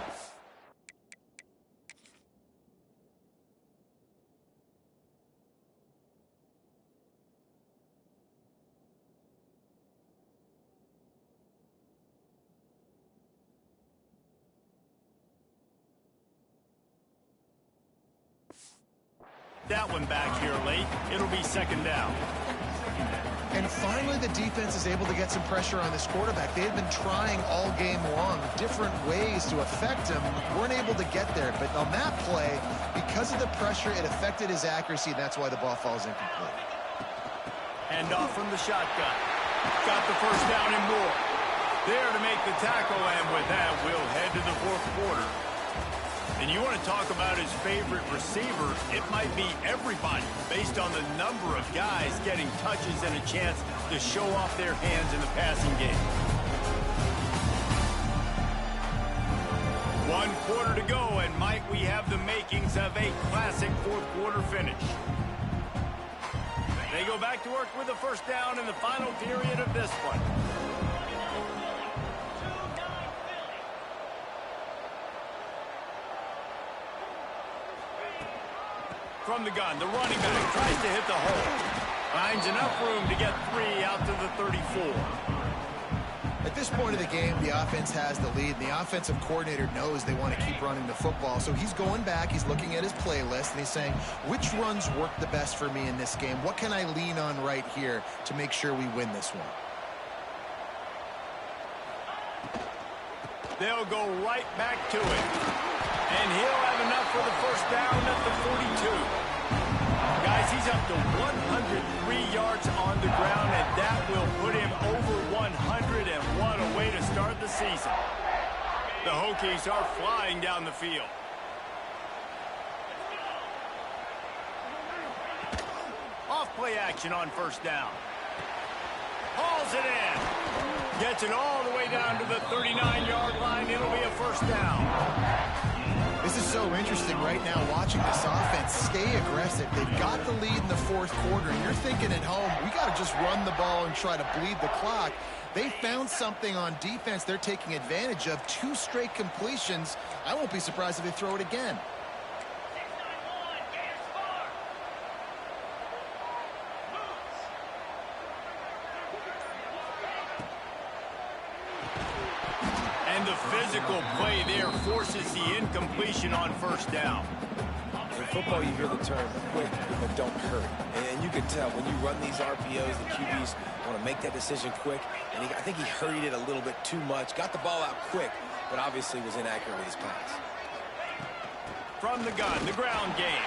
A: That one back here late. It'll be second down.
C: And finally, the defense is able to get some pressure on this quarterback. They had been trying all game long different ways to affect him. Weren't able to get there. But on that play, because of the pressure, it affected his accuracy, and that's why the ball falls incomplete.
A: Hand off from the shotgun. Got the first down and more. There to make the tackle, and with that, we'll head to the fourth quarter. And you want to talk about his favorite receiver, it might be everybody based on the number of guys getting touches and a chance to show off their hands in the passing game. 1 quarter to go, and might we have the makings of a classic fourth quarter finish. They go back to work with the first down in the final period of this one. From the gun, the running back tries to hit the hole. Finds enough room to get 3 out to the 34.
C: At this point of the game, the offense has the lead, and the offensive coordinator knows they want to keep running the football. So he's going back, he's looking at his playlist, and he's saying, which runs work the best for me in this game? What can I lean on right here to make sure we win this one?
A: They'll go right back to it. And he'll have enough for the first down at the 42. Guys, he's up to 103 yards on the ground, and that will put him over 100, and what a way to start the season. The Hokies are flying down the field. Off play action on first down. Hauls it in. Gets it all the way down to the 39-yard line. It'll be a first down.
C: This is so interesting right now watching this offense stay aggressive. They've got the lead in the fourth quarter, and you're thinking at home, we got to just run the ball and try to bleed the clock. They found something on defense they're taking advantage of. 2 straight completions. I won't be surprised if they throw it again.
A: And the physical play there forces the incompletion on first down.
D: In football, you hear the term quick, but don't hurry. And you can tell when you run these RPOs, the QBs want to make that decision quick. And I think he hurried it a little bit too much. Got the ball out quick, but obviously was inaccurate with his pass.
A: From the gun, the ground game.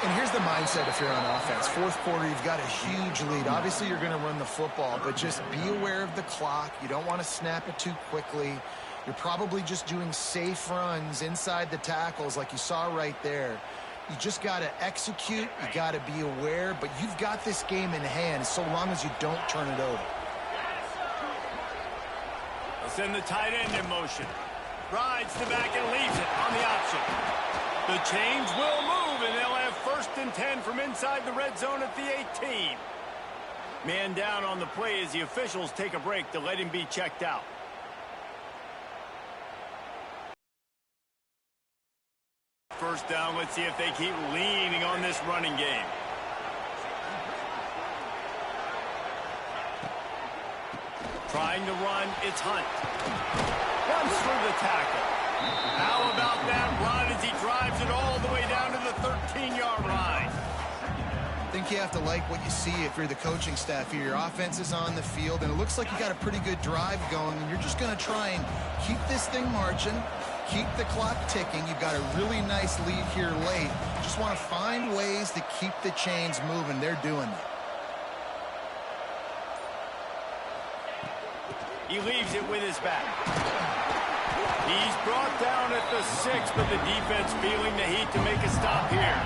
C: And here's the mindset if you're on offense. Fourth quarter, you've got a huge lead. Obviously, you're going to run the football, but just be aware of the clock. You don't want to snap it too quickly. You're probably just doing safe runs inside the tackles like you saw right there. You just got to execute. You got to be aware, but you've got this game in hand so long as you don't turn it over.
A: They'll send the tight end in motion. Rides the back and leaves it on the option. The chains will move, and they'll have 1st and 10 from inside the red zone at the 18. Man down on the play as the officials take a break to let him be checked out. First down, let's see if they keep leaning on this running game. Trying to run, it's Hunt. Runs through the tackle. How about that run as he drives it all the way down to the 13-yard line?
C: I think you have to like what you see if you're the coaching staff here. Your offense is on the field, and it looks like you got a pretty good drive going, and you're just going to try and keep this thing marching, keep the clock ticking. You've got a really nice lead here late. Just want to find ways to keep the chains moving. They're doing that.
A: He leaves it with his back. He's brought down at the 6, but the defense feeling the heat to make a stop here.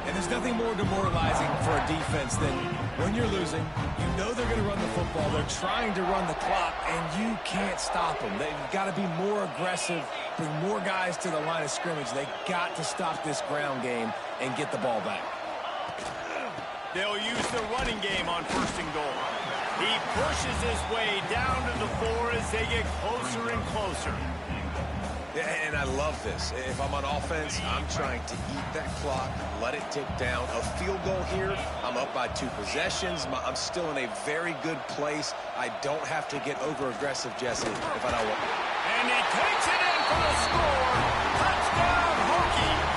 D: And there's nothing more demoralizing for a defense than when you're losing, you know they're going to run the football, they're trying to run the clock, and you can't stop them. They've got to be more aggressive, bring more guys to the line of scrimmage. They've got to stop this ground game and get the ball back.
A: They'll use the running game on 1st and goal. He pushes his way down to the 4 as they get closer and closer.
D: And I love this. If I'm on offense, I'm trying to eat that clock, let it tick down. A field goal here, I'm up by 2 possessions. I'm still in a very good place. I don't have to get over-aggressive, Jesse, if I don't want to.
A: And he takes it in for the score. Touchdown, Hokies.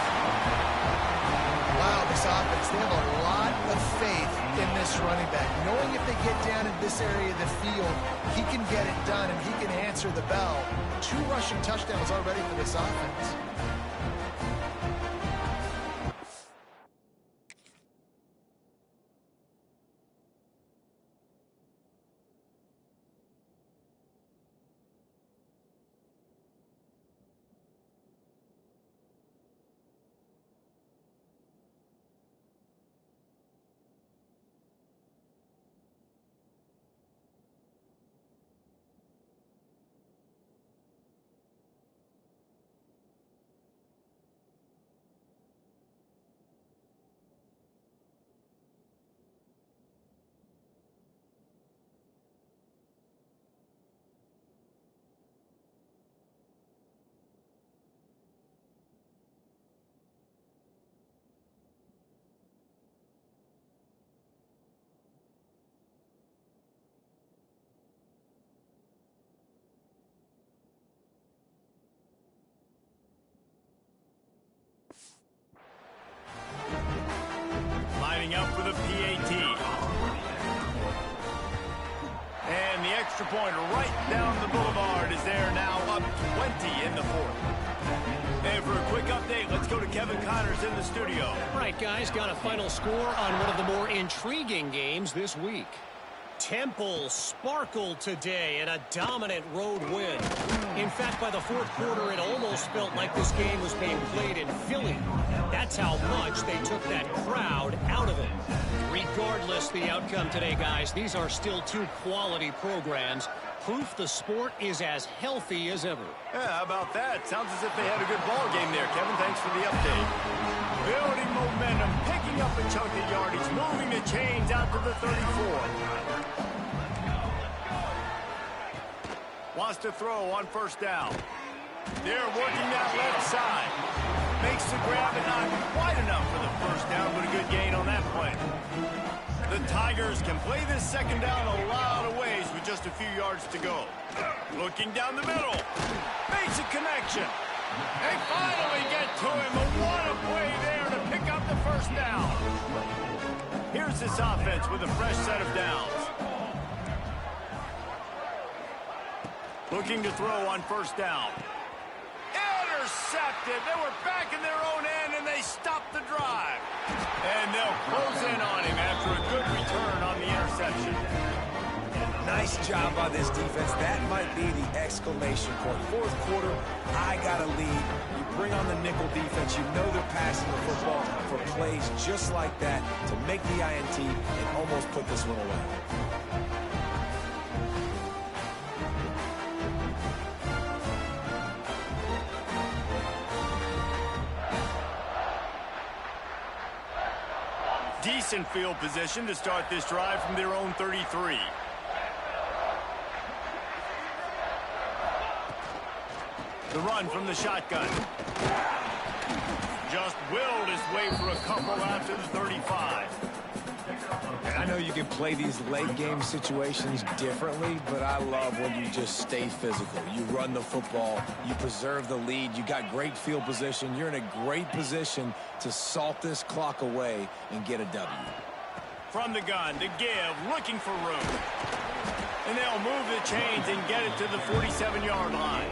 C: Wow, this offense, they have a lot of faith in this running back. Knowing if they get down in this area of the field, he can get it done and he can answer the bell. 2 rushing touchdowns already for this offense.
A: Lining up for the PAT. And the extra point right down the boulevard is there now, up 20 in the 4th. And for a quick update, let's go to Kevin Connors in the studio.
B: Right, guys, got a final score on one of the more intriguing games this week. Temple sparkled today in a dominant road win. In fact, by the 4th quarter, it almost felt like this game was being played in Philly. That's how much they took that crowd out of it. Regardless the outcome today, guys, these are still 2 quality programs. Proof the sport is as healthy as ever.
A: Yeah, how about that? Sounds as if they had a good ball game there, Kevin. Thanks for the update. Building momentum, picking up a chunk of yardage, moving the chains out to the 34. Wants to throw on 1st down. They're working that left side. Makes the grab and not quite enough for the 1st down, but a good gain on that play. The Tigers can play this 2nd down a lot of ways with just a few yards to go. Looking down the middle. Makes a connection. They finally get to him. What a play there to pick up the 1st down. Here's this offense with a fresh set of downs. Looking to throw on 1st down. Intercepted. They were back in their own end, and they stopped the drive. And they'll close in on him after a good return on the interception.
D: Nice job by this defense. That might be the exclamation point. 4th quarter, I got a lead. You bring on the nickel defense. You know they're passing the football for plays just like that to make the INT and almost put this one away.
A: Decent field position to start this drive from their own 33. The run from the shotgun. Just willed his way for a couple out to the 35.
D: I know you can play these late game situations differently, but I love when you just stay physical. You run the football, you preserve the lead, you got great field position, you're in a great position to salt this clock away and get a W.
A: From the gun to give, looking for room. And they'll move the chains and get it to the 47-yard line.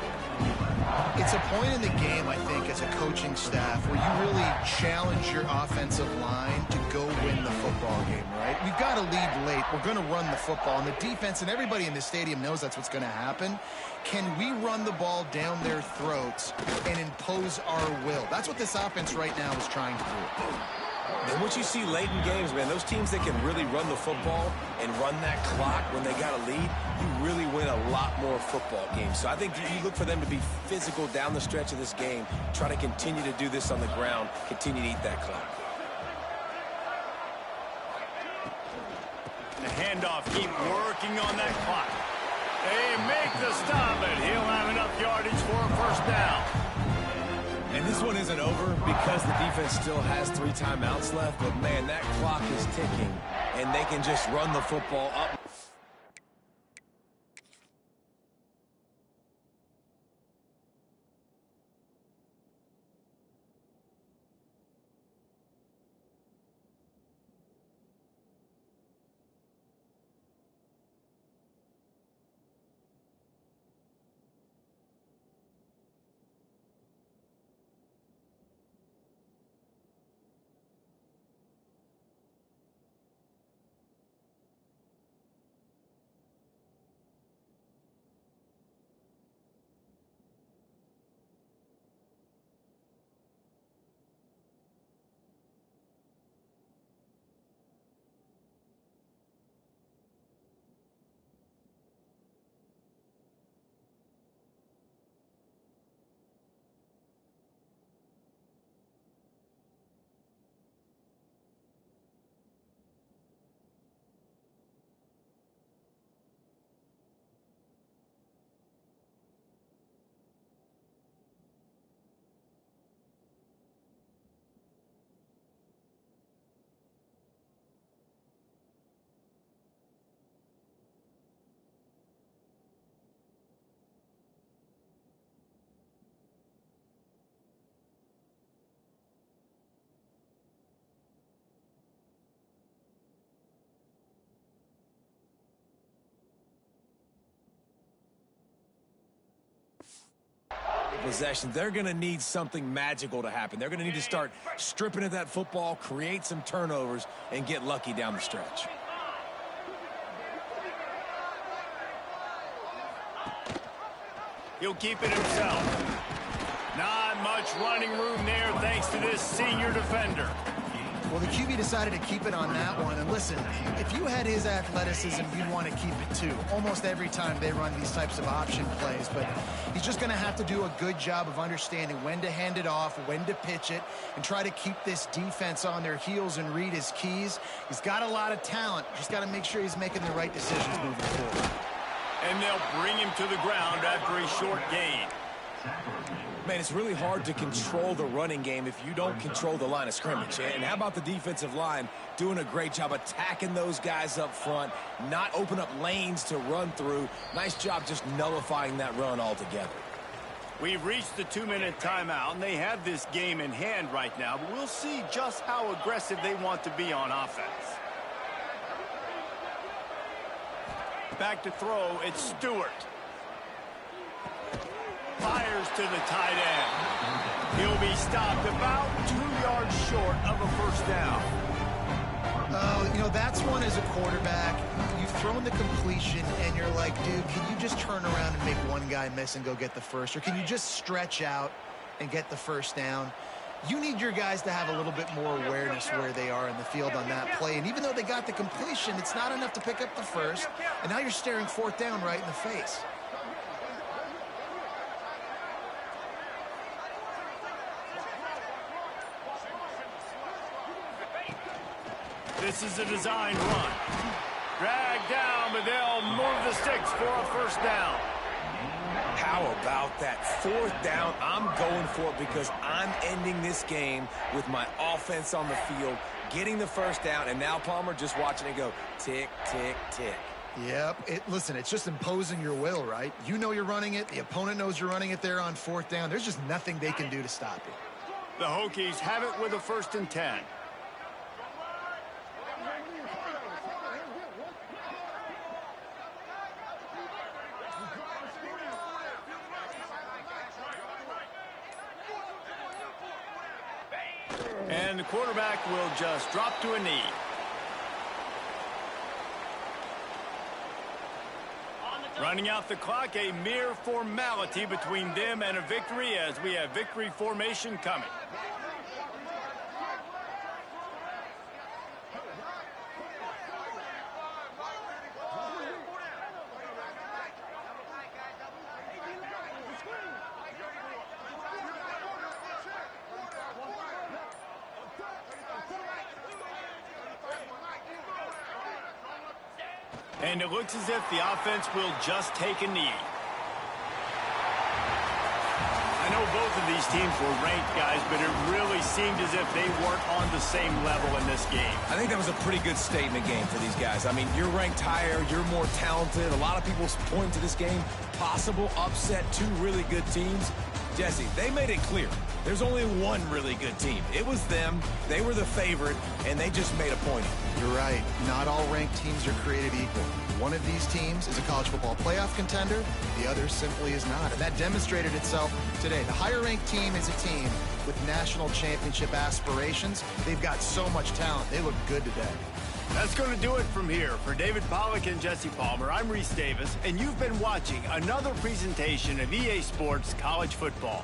C: It's a point in the game, I think, as a coaching staff where you really challenge your offensive line to go win the football game, right? We've got to lead late. We're going to run the football. And the defense and everybody in the stadium knows that's what's going to happen. Can we run the ball down their throats and impose our will? That's what this offense right now is trying to do.
D: And what you see late in games, man, those teams that can really run the football and run that clock when they got a lead, you really win a lot more football games. So I think you look for them to be physical down the stretch of this game, try to continue to do this on the ground, continue to eat that clock.
A: The handoff, keep working on that clock. They make the stop, and he'll have enough yardage for a first down.
D: And this one isn't over because the defense still has 3 timeouts left. But, man, that clock is ticking, and they can just run the football up. Possession, they're going to need something magical to happen. They're going to need to start stripping at that football, create some turnovers, and get lucky down the stretch.
A: He'll keep it himself. Not much running room there thanks to this senior defender.
C: Well, the QB decided to keep it on that one. And listen, if you had his athleticism, you'd want to keep it too. Almost every time they run these types of option plays. But he's just going to have to do a good job of understanding when to hand it off, when to pitch it, and try to keep this defense on their heels and read his keys. He's got a lot of talent. Just got to make sure he's making the right decisions moving forward.
A: And they'll bring him to the ground after a short gain.
D: Man, it's really hard to control the running game if you don't control the line of scrimmage. And how about the defensive line doing a great job attacking those guys up front, not open up lanes to run through. Nice job just nullifying that run altogether.
A: We've reached the 2-minute timeout, and they have this game in hand right now, but we'll see just how aggressive they want to be on offense. Back to throw, it's Stewart. Fires to the tight end. He'll be stopped about 2 yards short of a first down.
C: Oh, you know, that's one as a quarterback. You've thrown the completion, and you're like, dude, can you just turn around and make one guy miss and go get the first? Or can you just stretch out and get the first down? You need your guys to have a little bit more awareness where they are in the field on that play. And even though they got the completion, it's not enough to pick up the first. And now you're staring fourth down right in the face.
A: This is a design run. Dragged down, but they'll move the sticks for a first down.
D: How about that? Fourth down, I'm going for it because I'm ending this game with my offense on the field, getting the first down, and now Palmer just watching it go tick, tick, tick.
C: Yep. Listen, it's just imposing your will, right? You know you're running it. The opponent knows you're running it there on fourth down. There's just nothing they can do to stop it.
A: The Hokies have it with a 1st and 10. And the quarterback will just drop to a knee. Running out the clock, a mere formality between them and a victory as we have victory formation coming. And it looks as if the offense will just take a knee. I know both of these teams were ranked, guys, but it really seemed as if they weren't on the same level in this game.
D: I think that was a pretty good statement game for these guys. I mean, you're ranked higher, you're more talented. A lot of people point to this game, possible upset, two really good teams. Jesse, they made it clear. There's only one really good team. It was them. They were the favorite, and they just made a point of it.
C: You're right. Not all ranked teams are created equal. One of these teams is a college football playoff contender. The other simply is not. And that demonstrated itself today. The higher-ranked team is a team with national championship aspirations. They've got so much talent. They look good today.
A: That's going to do it from here. For David Pollack and Jesse Palmer, I'm Reese Davis, and you've been watching another presentation of EA Sports College Football.